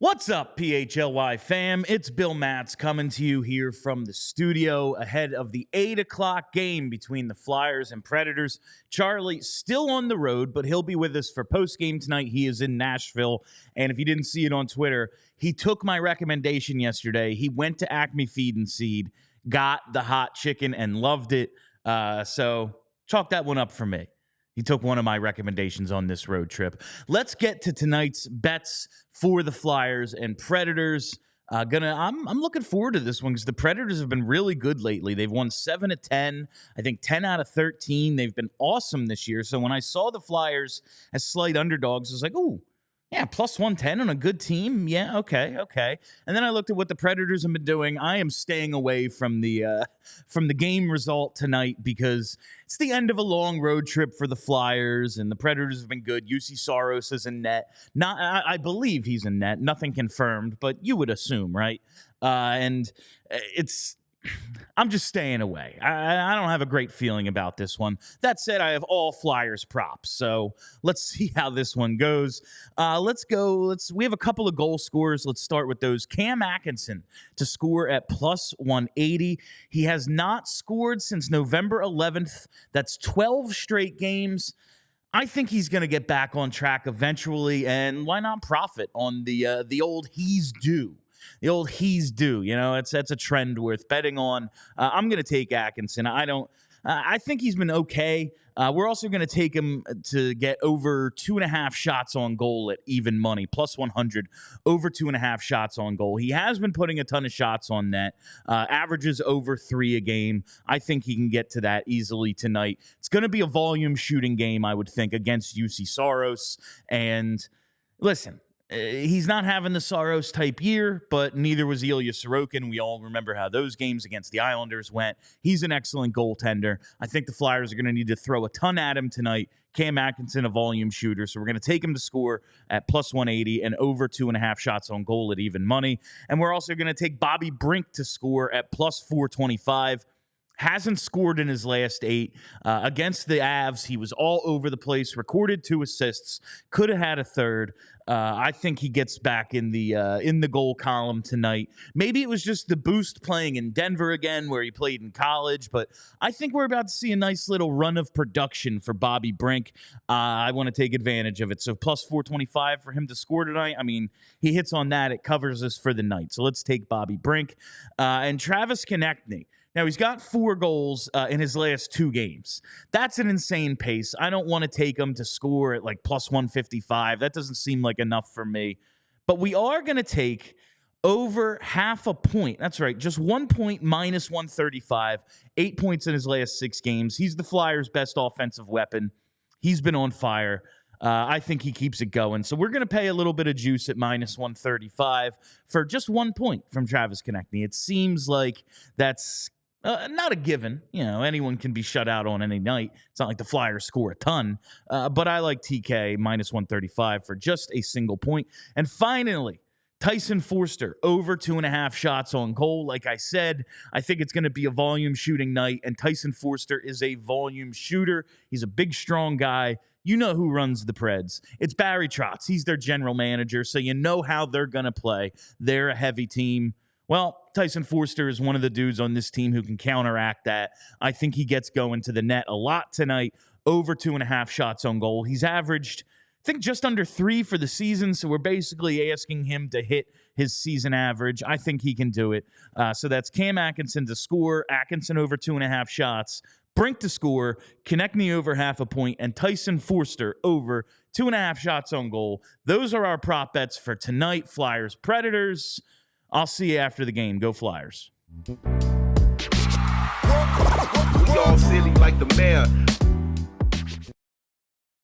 What's up, PHLY fam? It's Bill Matz coming to you here from the studio ahead of the 8 o'clock game between the Flyers and Predators. Charlie still on the road, but he'll be with us for postgame tonight. He is in Nashville, and if you didn't see it on Twitter, he took my recommendation yesterday. He went to Acme Feed and Seed, got the hot chicken, and loved it. So chalk that one up for me. He took one of my recommendations on this road trip. Let's get to tonight's bets for the Flyers and Predators. I'm looking forward to this one because the Predators have been really good lately. They've won 7 of 10, I think 10 out of 13. They've been awesome this year. So when I saw the Flyers as slight underdogs, I was like, ooh, yeah, plus 110 on a good team. Yeah, okay. And then I looked at what the Predators have been doing. I am staying away from the game result tonight because it's the end of a long road trip for the Flyers, and the Predators have been good. UC Saros is in net. I believe he's in net. Nothing confirmed, but you would assume, right? I'm just staying away. I don't have a great feeling about this one. That said, I have all Flyers props, so let's see how this one goes. We have a couple of goal scorers. Let's start with those. Cam Atkinson to score at plus 180. He has not scored since November 11th. That's 12 straight games. I think he's going to get back on track eventually, and why not profit on the old he's due? The old he's due, that's a trend worth betting on. I'm going to take Atkinson. I think he's been okay. We're also going to take him to get over 2.5 shots on goal at even money, plus 100, over 2.5 shots on goal. He has been putting a ton of shots on net, averages over 3 a game. I think he can get to that easily tonight. It's going to be a volume shooting game, I would think, against UC Saros. And listen, he's not having the Saros type year, but neither was Ilya Sorokin. We all remember how those games against the Islanders went. He's an excellent goaltender. I think the Flyers are going to need to throw a ton at him tonight. Cam Atkinson, a volume shooter, so we're going to take him to score at plus 180 and over 2.5 shots on goal at even money. And we're also going to take Bobby Brink to score at plus 425. Hasn't scored in his last 8. Against the Avs, he was all over the place, recorded 2 assists, could have had a third. I think he gets back in the goal column tonight. Maybe it was just the boost playing in Denver again, where he played in college, but I think we're about to see a nice little run of production for Bobby Brink. I want to take advantage of it. So plus 425 for him to score tonight. I mean, he hits on that. It covers us for the night. So let's take Bobby Brink. And Travis Konechny. Now, he's got 4 goals in his last 2 games. That's an insane pace. I don't want to take him to score at like plus 155. That doesn't seem like enough for me. But we are going to take over half a point. That's right, just 1 point minus 135. 8 points in his last 6 games. He's the Flyers' best offensive weapon. He's been on fire. I think he keeps it going. So we're going to pay a little bit of juice at minus 135 for just 1 point from Travis Konechny. It seems like that's not a given. Anyone can be shut out on any night. It's not like the Flyers score a ton. But I like TK minus 135 for just a single point. And finally, Tyson Foerster over 2.5 shots on goal. Like I said, I think it's going to be a volume shooting night, and Tyson Foerster is a volume shooter. He's a big, strong guy. You know who runs the Preds. It's Barry Trotz. He's their general manager, so you know how they're going to play. They're a heavy team. Well, Tyson Foerster is one of the dudes on this team who can counteract that. I think he gets going to the net a lot tonight, over 2.5 shots on goal. He's averaged, I think, just under 3 for the season, so we're basically asking him to hit his season average. I think he can do it. So that's Cam Atkinson to score, Atkinson over 2.5 shots, Brink to score, Konechny over half a point, and Tyson Foerster over 2.5 shots on goal. Those are our prop bets for tonight, Flyers Predators. I'll see you after the game. Go Flyers. We all silly like the mayor.